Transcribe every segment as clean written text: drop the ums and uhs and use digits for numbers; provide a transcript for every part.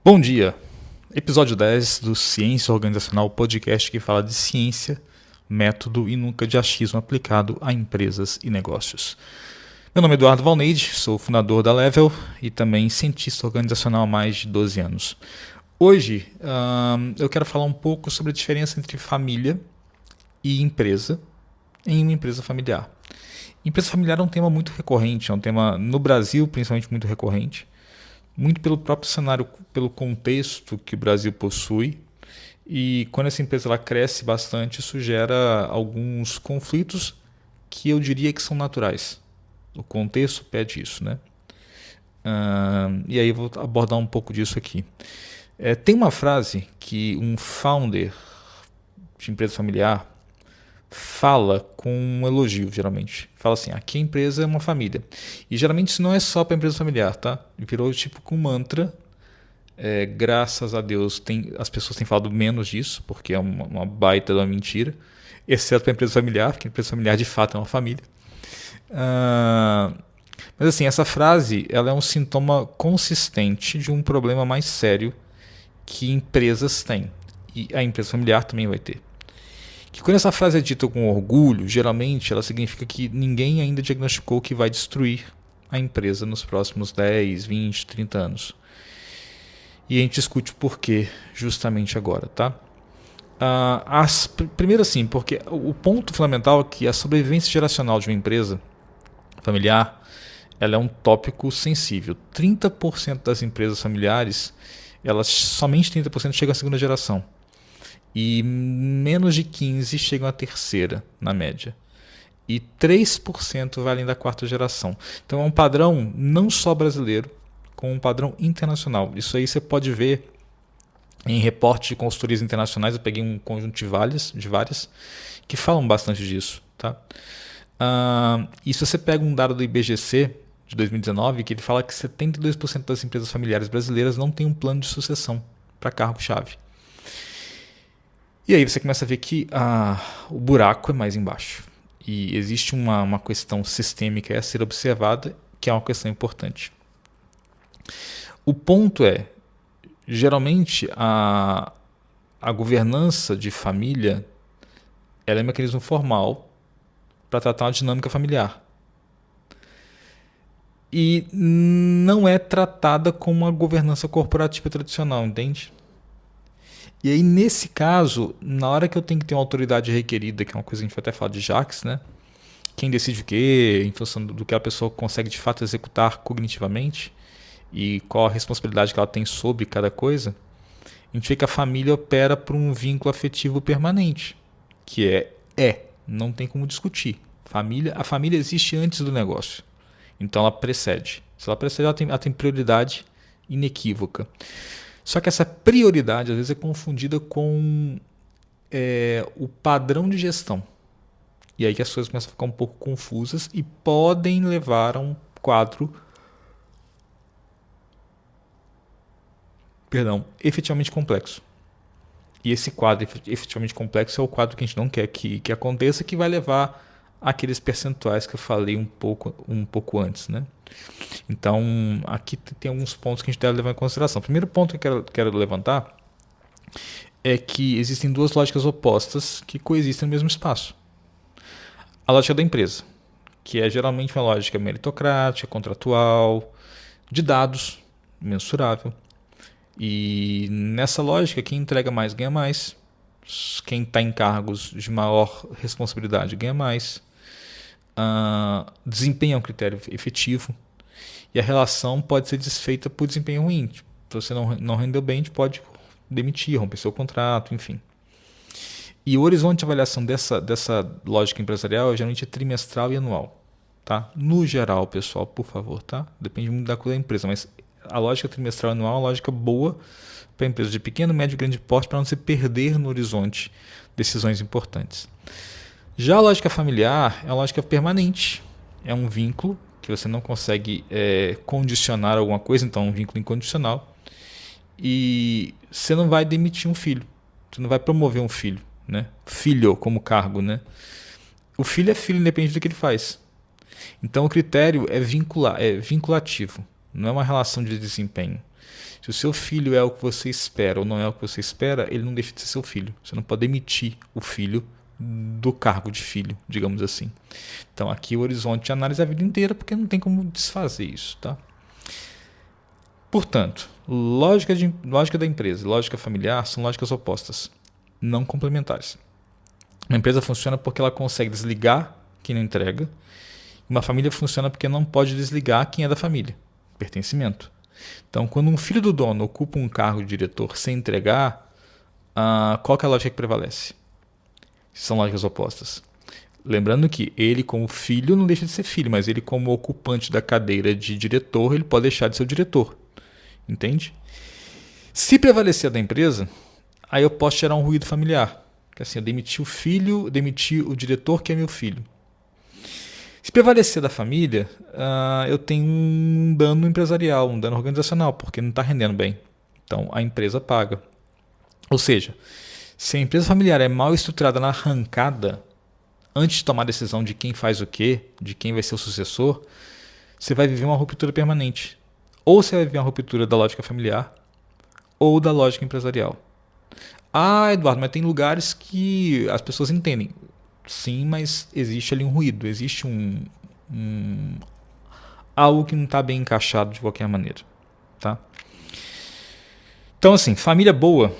Bom dia, episódio 10 do Ciência Organizacional, podcast que fala de ciência, método e nunca de achismo aplicado a empresas e negócios. Meu nome é Eduardo Valneide, sou fundador da Level e também cientista organizacional há mais de 12 anos. Hoje eu quero falar um pouco sobre a diferença entre família e empresa em uma empresa familiar. Empresa familiar é um tema muito recorrente, é um tema no Brasil principalmente muito recorrente, muito pelo próprio cenário, pelo contexto que o Brasil possui. E quando essa empresa ela cresce bastante, isso gera alguns conflitos que eu diria que são naturais. O contexto pede isso, né? E aí eu vou abordar um pouco disso aqui. Tem uma frase que um founder de empresa familiar fala com um elogio, geralmente. Fala assim, aqui a empresa é uma família. E geralmente isso não é só para empresa familiar, tá? Virou tipo com mantra. Graças a Deus as pessoas têm falado menos disso, porque é uma baita de uma mentira. Exceto para a empresa familiar, porque a empresa familiar de fato é uma família. Mas assim, essa frase ela é um sintoma consistente de um problema mais sério que empresas têm. E a empresa familiar também vai ter. Que quando essa frase é dita com orgulho, geralmente ela significa que ninguém ainda diagnosticou que vai destruir a empresa nos próximos 10, 20, 30 anos. E a gente discute o porquê justamente agora, tá? Primeiro assim, porque o ponto fundamental é que a sobrevivência geracional de uma empresa familiar ela é um tópico sensível. 30% das empresas familiares, somente 30% chegam à segunda geração. E menos de 15% chegam à terceira, na média. E 3% vai além da quarta geração. Então é um padrão não só brasileiro, como um padrão internacional. Isso aí você pode ver em reportes de consultorias internacionais. Eu peguei um conjunto de várias que falam bastante disso. Tá? E se você pega um dado do IBGC de 2019, que ele fala que 72% das empresas familiares brasileiras não têm um plano de sucessão para cargo-chave. E aí você começa a ver que o buraco é mais embaixo. E existe uma questão sistêmica a ser observada, que é uma questão importante. O ponto é, geralmente a governança de família ela é um mecanismo formal para tratar uma dinâmica familiar. E não é tratada como uma governança corporativa tradicional, entende? E aí, nesse caso, na hora que eu tenho que ter uma autoridade requerida, que é uma coisa que a gente vai até falar de Jacques, né? Quem decide o quê, em função do que a pessoa consegue de fato executar cognitivamente e qual a responsabilidade que ela tem sobre cada coisa, a gente vê que a família opera por um vínculo afetivo permanente, que não tem como discutir. A família existe antes do negócio, então ela precede. Se ela precede, ela tem prioridade inequívoca. Só que essa prioridade às vezes é confundida com o padrão de gestão. E aí que as coisas começam a ficar um pouco confusas e podem levar a um quadro efetivamente complexo. E esse quadro efetivamente complexo é o quadro que a gente não quer que aconteça, que vai levar àqueles percentuais que eu falei um pouco antes, né? Então, aqui tem alguns pontos que a gente deve levar em consideração. O primeiro ponto que eu quero levantar é que existem duas lógicas opostas que coexistem no mesmo espaço. A lógica da empresa, que é geralmente uma lógica meritocrática, contratual, de dados, mensurável. E nessa lógica, quem entrega mais ganha mais, quem está em cargos de maior responsabilidade ganha mais, desempenho é um critério efetivo e a relação pode ser desfeita por desempenho ruim. Se você não rendeu bem, a gente pode demitir, romper seu contrato, enfim. E o horizonte de avaliação dessa lógica empresarial geralmente é trimestral e anual. Tá? No geral, pessoal, por favor, tá? Depende muito da coisa da empresa, mas a lógica trimestral e anual é uma lógica boa para empresas de pequeno, médio e grande porte, para não se perder no horizonte decisões importantes. Já a lógica familiar é uma lógica permanente, é um vínculo que você não consegue condicionar alguma coisa, então é um vínculo incondicional, e você não vai demitir um filho, você não vai promover um filho, né? Filho como cargo, né? O filho é filho independente do que ele faz. Então o critério é vinculativo, não é uma relação de desempenho. Se o seu filho é o que você espera ou não é o que você espera, ele não deixa de ser seu filho. Você não pode demitir o filho do cargo de filho, digamos assim. Então aqui o horizonte de análise é a vida inteira, porque não tem como desfazer isso, tá? Portanto, lógica da empresa e lógica familiar são lógicas opostas, não complementares. Uma empresa funciona porque ela consegue desligar quem não entrega. Uma família funciona porque não pode desligar quem é da família. Pertencimento. Então, quando um filho do dono ocupa um cargo de diretor sem entregar, qual que é a lógica que prevalece? São lógicas opostas. Lembrando que ele, como filho, não deixa de ser filho, mas ele, como ocupante da cadeira de diretor, ele pode deixar de ser o diretor. Entende? Se prevalecer da empresa, aí eu posso gerar um ruído familiar. Que assim, eu demiti o filho, demiti o diretor que é meu filho. Se prevalecer da família, eu tenho um dano empresarial, um dano organizacional, porque não está rendendo bem. Então a empresa paga. Ou seja, se a empresa familiar é mal estruturada na arrancada, antes de tomar a decisão de quem faz o quê, de quem vai ser o sucessor, você vai viver uma ruptura permanente. Ou você vai viver uma ruptura da lógica familiar, ou da lógica empresarial. Eduardo, mas tem lugares que as pessoas entendem. Sim, mas existe ali um ruído, existe algo que não está bem encaixado de qualquer maneira. Tá? Então, assim, família boa,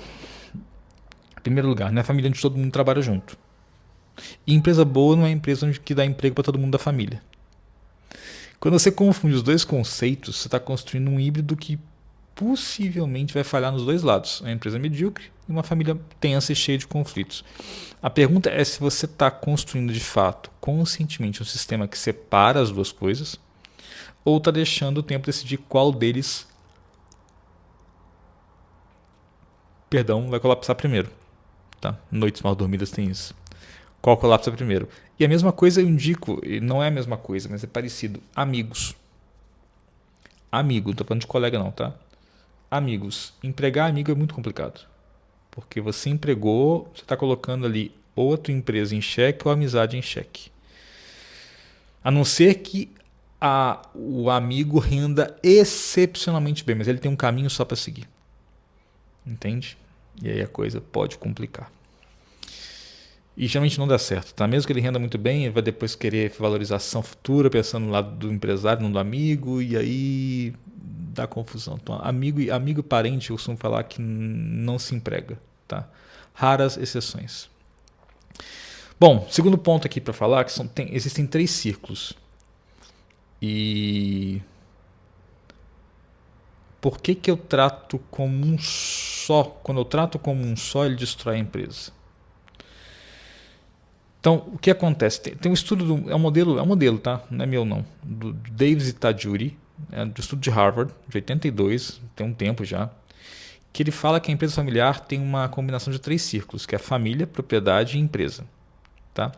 em primeiro lugar, não é família onde todo mundo trabalha junto. E empresa boa não é empresa que dá emprego para todo mundo da família. Quando você confunde os dois conceitos, você está construindo um híbrido que possivelmente vai falhar nos dois lados. Uma empresa medíocre e uma família tensa e cheia de conflitos. A pergunta é se você está construindo de fato, conscientemente, um sistema que separa as duas coisas, ou está deixando o tempo decidir qual deles, vai colapsar primeiro. Tá? Noites mal dormidas tem isso. Qual colapsa primeiro? E a mesma coisa eu indico, não é a mesma coisa, mas é parecido. Amigos. Amigo, não estou falando de colega não, tá? Amigos. Empregar amigo é muito complicado. Porque você empregou, você está colocando ali ou a tua empresa em xeque ou a amizade em xeque. A não ser que o amigo renda excepcionalmente bem, mas ele tem um caminho só para seguir. Entende? E aí a coisa pode complicar. E geralmente não dá certo, tá? Mesmo que ele renda muito bem, ele vai depois querer valorização futura, pensando no lado do empresário, não do amigo, e aí dá confusão. Então, amigo e parente, eu costumo falar que não se emprega, tá? Raras exceções. Bom, segundo ponto aqui para falar, que existem 3 círculos. E por que eu trato como um só? Quando eu trato como um só, ele destrói a empresa. Então, o que acontece? Tem um estudo, é um modelo, tá? Não é meu não, do Davis e Tajuri, do estudo de Harvard, de 82, tem um tempo já, que ele fala que a empresa familiar tem uma combinação de 3 círculos, que é família, propriedade e empresa. Tá?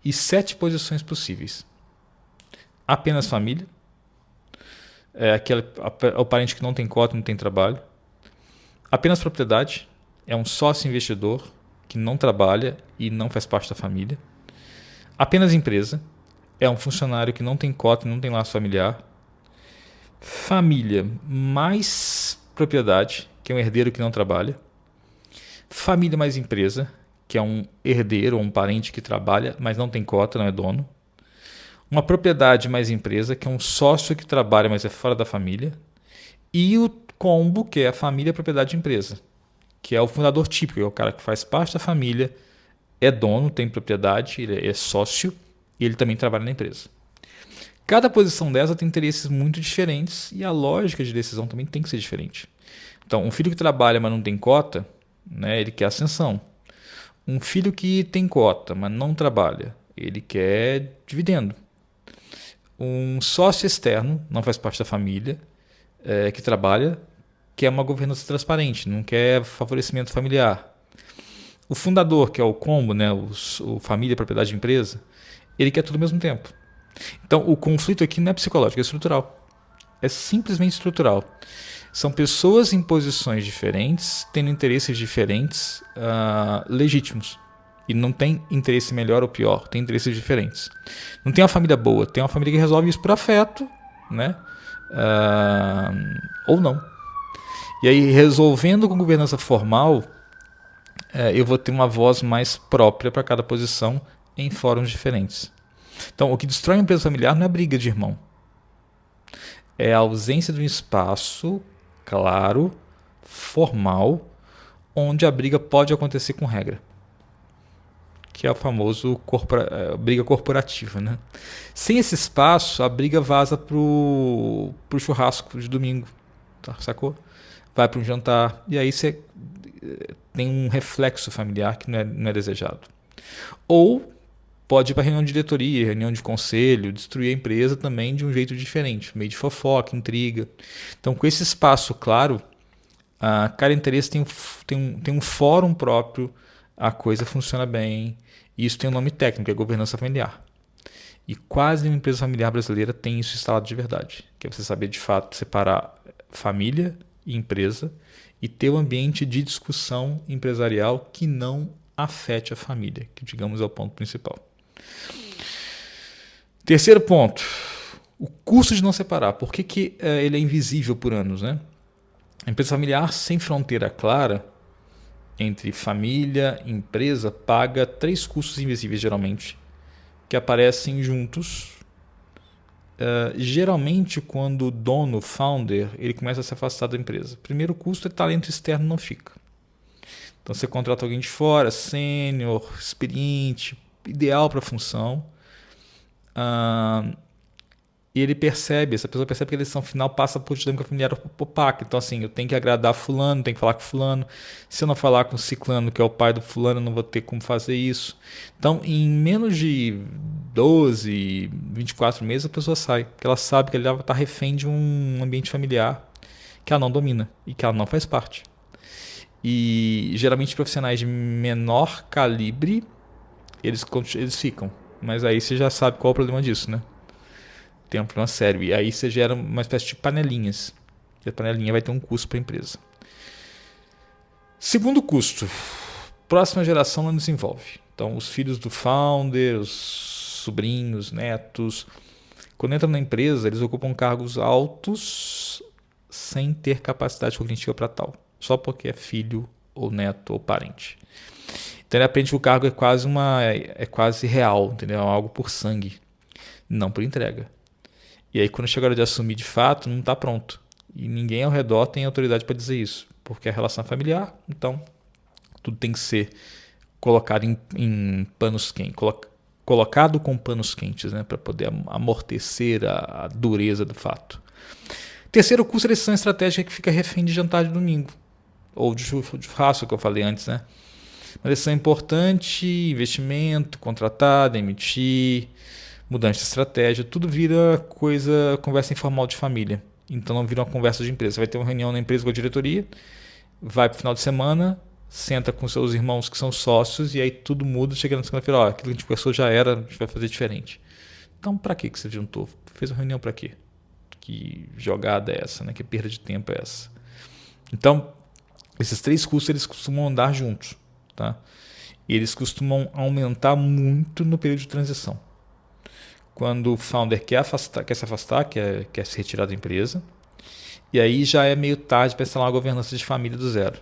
E 7 posições possíveis. Apenas família, é o parente que não tem cota, não tem trabalho. Apenas propriedade, é um sócio investidor, que não trabalha e não faz parte da família. Apenas empresa, é um funcionário que não tem cota e não tem laço familiar. Família mais propriedade, que é um herdeiro que não trabalha. Família mais empresa, que é um herdeiro ou um parente que trabalha, mas não tem cota, não é dono. Uma propriedade mais empresa, que é um sócio que trabalha, mas é fora da família. E o combo, que é a família, propriedade e empresa, que é o fundador típico, é o cara que faz parte da família, é dono, tem propriedade, ele é sócio e ele também trabalha na empresa. Cada posição dessa tem interesses muito diferentes e a lógica de decisão também tem que ser diferente. Então, um filho que trabalha, mas não tem cota, né, ele quer ascensão. Um filho que tem cota, mas não trabalha, ele quer dividendo. Um sócio externo, não faz parte da família, que trabalha, quer uma governança transparente, não quer favorecimento familiar. O fundador, que é o combo, né, o família, propriedade, empresa, ele quer tudo ao mesmo tempo. Então, o conflito aqui não é psicológico, é estrutural. É simplesmente estrutural. São pessoas em posições diferentes, tendo interesses diferentes, legítimos. E não tem interesse melhor ou pior, tem interesses diferentes. Não tem uma família boa, tem uma família que resolve isso por afeto, né? ou não. E aí, resolvendo com governança formal, eu vou ter uma voz mais própria para cada posição em fóruns diferentes. Então, o que destrói a empresa familiar não é a briga de irmão. É a ausência de um espaço claro, formal, onde a briga pode acontecer com regra. Que é o famoso briga corporativa. Né? Sem esse espaço, a briga vaza pro churrasco de domingo. Tá, sacou? Vai para um jantar. E aí você tem um reflexo familiar que não é desejado. Ou pode ir para reunião de diretoria, reunião de conselho, destruir a empresa também de um jeito diferente, meio de fofoca, intriga. Então, com esse espaço claro, cada interesse tem um fórum próprio, a coisa funciona bem. Isso tem um nome técnico, é governança familiar. E quase nenhuma empresa familiar brasileira tem isso instalado de verdade, que é você saber de fato separar família e empresa e ter um ambiente de discussão empresarial que não afete a família, que digamos é o ponto principal. Terceiro ponto, o custo de não separar. Por que ele é invisível por anos? Né? A empresa familiar sem fronteira clara entre família e empresa paga 3 custos invisíveis geralmente, que aparecem juntos. Geralmente quando o dono, o founder, ele começa a se afastar da empresa. Primeiro custo é talento externo, não fica. Então você contrata alguém de fora, sênior, experiente, ideal para a função. E ele percebe, essa pessoa percebe que a decisão final passa por dinâmica familiar opaca. Então, assim, eu tenho que agradar fulano, tenho que falar com fulano. Se eu não falar com ciclano, que é o pai do fulano, eu não vou ter como fazer isso. Então, em menos de 12, 24 meses, a pessoa sai. Porque ela sabe que ela está refém de um ambiente familiar que ela não domina e que ela não faz parte. E, geralmente, profissionais de menor calibre, eles ficam. Mas aí você já sabe qual é o problema disso, né? Tem um problema sério. E aí você gera uma espécie de panelinhas. E a panelinha vai ter um custo para a empresa. Segundo custo, próxima geração não desenvolve. Então, os filhos do founder, os sobrinhos, netos, quando entram na empresa, eles ocupam cargos altos sem ter capacidade cognitiva para tal. Só porque é filho, ou neto, ou parente. Então, ele aprende que o cargo é quase real, entendeu? É algo por sangue, não por entrega. E aí, quando chega a hora de assumir de fato, não está pronto. E ninguém ao redor tem autoridade para dizer isso. Porque é relação familiar, então tudo tem que ser colocado em panos quentes. Colocado com panos quentes, né, para poder amortecer a dureza do fato. Terceiro custo é a decisão estratégica que fica refém de jantar de domingo. Ou de churrasco, que eu falei antes. Né? Uma decisão importante, investimento, contratar, demitir, mudança de estratégia, tudo vira conversa informal de família. Então não vira uma conversa de empresa. Você vai ter uma reunião na empresa com a diretoria, vai para o final de semana, senta com seus irmãos que são sócios e aí tudo muda, chega na segunda-feira, aquilo que a gente conversou já era, a gente vai fazer diferente. Então para que você juntou? Fez uma reunião para quê? Que jogada é essa? Né? Que perda de tempo é essa? Então, esses 3 custos eles costumam andar juntos. Tá? E eles costumam aumentar muito no período de transição. Quando o founder quer se afastar, quer se retirar da empresa. E aí já é meio tarde para instalar uma governança de família do zero.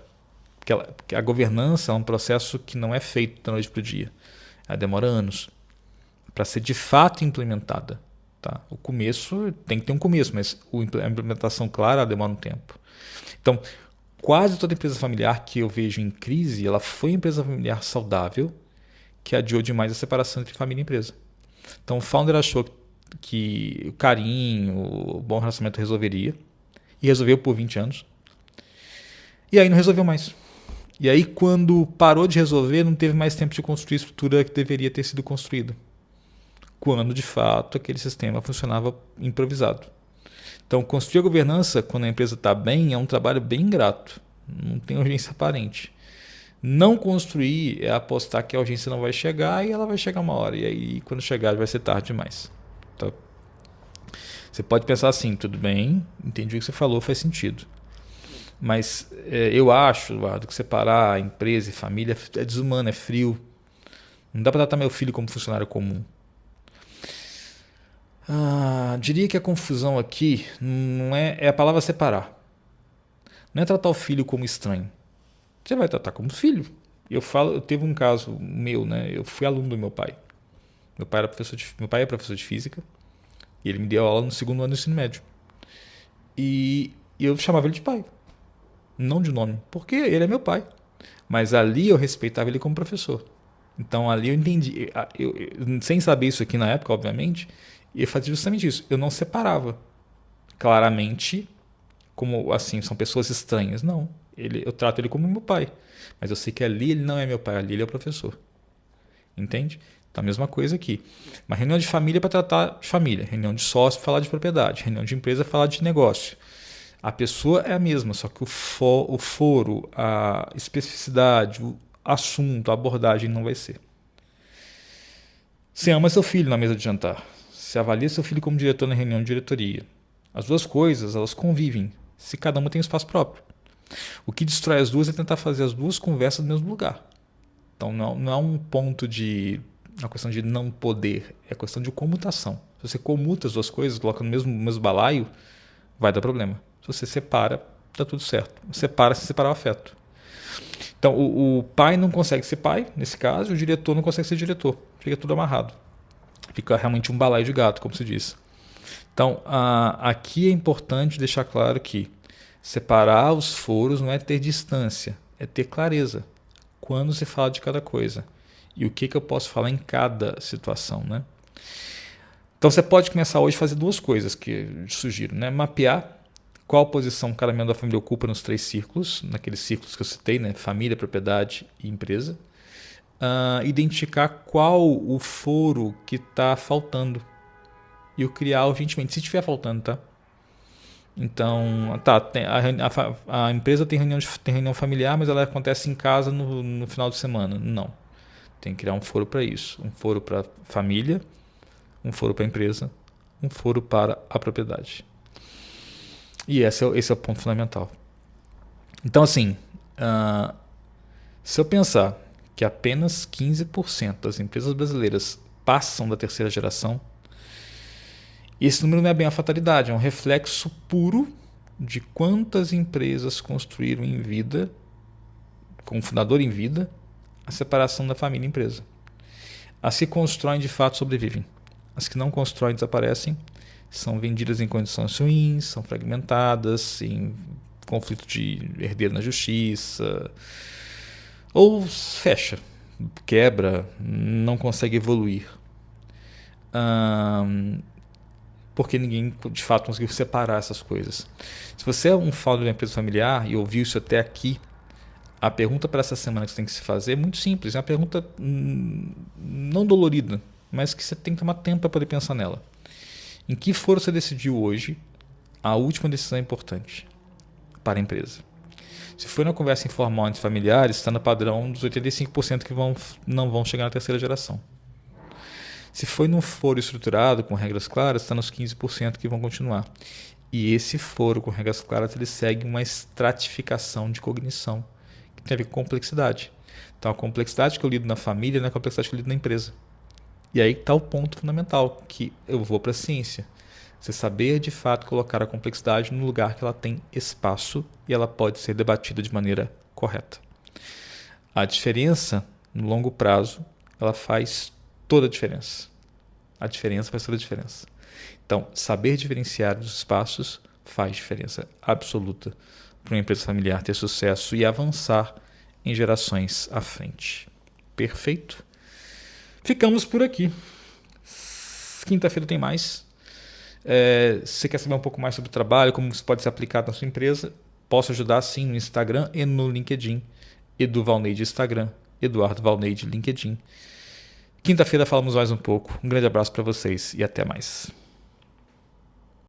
Porque a governança é um processo que não é feito da noite para o dia. Ela demora anos para ser de fato implementada. Tá? O começo tem que ter um começo, mas a implementação clara demora um tempo. Então, quase toda empresa familiar que eu vejo em crise, ela foi uma empresa familiar saudável que adiou demais a separação entre família e empresa. Então o founder achou que o carinho, o bom relacionamento resolveria. E resolveu por 20 anos. E aí não resolveu mais. E aí quando parou de resolver, não teve mais tempo de construir a estrutura que deveria ter sido construída. Quando de fato aquele sistema funcionava improvisado. Então construir a governança quando a empresa está bem é um trabalho bem ingrato. Não tem urgência aparente. Não construir é apostar que a urgência não vai chegar e ela vai chegar uma hora. E aí, quando chegar, vai ser tarde demais. Então, você pode pensar assim, tudo bem, entendi o que você falou, faz sentido. Mas eu acho, Eduardo, que separar empresa e família é desumano, é frio. Não dá para tratar meu filho como funcionário comum. Diria que a confusão aqui não é a palavra separar. Não é tratar o filho como estranho. Você vai tratar como filho. Eu teve um caso meu, né? Eu fui aluno do meu pai. Meu pai é professor de física e ele me deu aula no segundo ano do ensino médio. E eu chamava ele de pai, não de nome, porque ele é meu pai. Mas ali eu respeitava ele como professor. Então ali eu entendi, sem saber isso aqui na época, obviamente, eu fazia justamente isso. Eu não separava claramente como assim, são pessoas estranhas. Não, eu trato ele como meu pai. Mas eu sei que ali ele não é meu pai, ali ele é o professor. Entende? Então a mesma coisa aqui. Uma reunião de família é para tratar de família, reunião de sócio falar de propriedade, reunião de empresa falar de negócio. A pessoa é a mesma, só que o foro, a especificidade, o assunto, a abordagem não vai ser. Você ama seu filho na mesa de jantar. Você avalia seu filho como diretor na reunião de diretoria. As duas coisas, elas convivem, se cada uma tem espaço próprio. O que destrói as duas é tentar fazer as duas conversas no mesmo lugar. Então não é um ponto de uma questão de não poder, é questão de comutação. Se você comuta as duas coisas, coloca no mesmo balaio, vai dar problema. Se você separa, tá tudo certo. Separa se separar o afeto. Então o pai não consegue ser pai, nesse caso, e o diretor não consegue ser diretor. Fica tudo amarrado. Fica realmente um balaio de gato, como se diz. Então aqui é importante deixar claro que separar os foros não é ter distância, é ter clareza. Quando se fala de cada coisa e o que eu posso falar em cada situação, né? Então você pode começar hoje a fazer duas coisas que eu sugiro, né? Mapear qual posição cada membro da família ocupa nos 3 círculos, naqueles círculos que eu citei, né? Família, propriedade e empresa. Identificar qual o foro que está faltando e o criar urgentemente, se estiver faltando, tá? Então, a empresa tem reunião familiar, mas ela acontece em casa no final de semana. Não. Tem que criar um foro para isso. Um foro para família, um foro para a empresa, um foro para a propriedade. E esse é o ponto fundamental. Então, assim, se eu pensar que apenas 15% das empresas brasileiras passam da terceira geração, esse número não é bem a fatalidade, é um reflexo puro de quantas empresas construíram em vida, com o fundador em vida, a separação da família e empresa. As que constroem de fato sobrevivem. As que não constroem desaparecem, são vendidas em condições ruins, são fragmentadas, em conflito de herdeiro na justiça, ou fecha, quebra, não consegue evoluir. Porque ninguém de fato conseguiu separar essas coisas. Se você é um founder de uma empresa familiar e ouviu isso até aqui, a pergunta para essa semana que você tem que se fazer é muito simples. É uma pergunta não dolorida, mas que você tem que tomar tempo para poder pensar nela. Em que foro você decidiu hoje a última decisão importante para a empresa? Se for uma conversa informal entre familiares, está no padrão dos 85% que não vão chegar na terceira geração. Se foi num foro estruturado, com regras claras, está nos 15% que vão continuar. E esse foro com regras claras, ele segue uma estratificação de cognição, que tem a ver com complexidade. Então, a complexidade que eu lido na família não é a complexidade que eu lido na empresa. E aí está o ponto fundamental, que eu vou para a ciência. Você saber, de fato, colocar a complexidade no lugar que ela tem espaço e ela pode ser debatida de maneira correta. A diferença, no longo prazo, ela faz toda a diferença. A diferença faz toda a diferença. Então, saber diferenciar os espaços faz diferença absoluta para uma empresa familiar ter sucesso e avançar em gerações à frente. Perfeito? Ficamos por aqui. Quinta-feira tem mais. Se você quer saber um pouco mais sobre o trabalho, como isso pode ser aplicado na sua empresa, posso ajudar sim no Instagram e no LinkedIn. Edu Valneide Instagram, Eduardo Valneide LinkedIn. Quinta-feira falamos mais um pouco. Um grande abraço para vocês e até mais.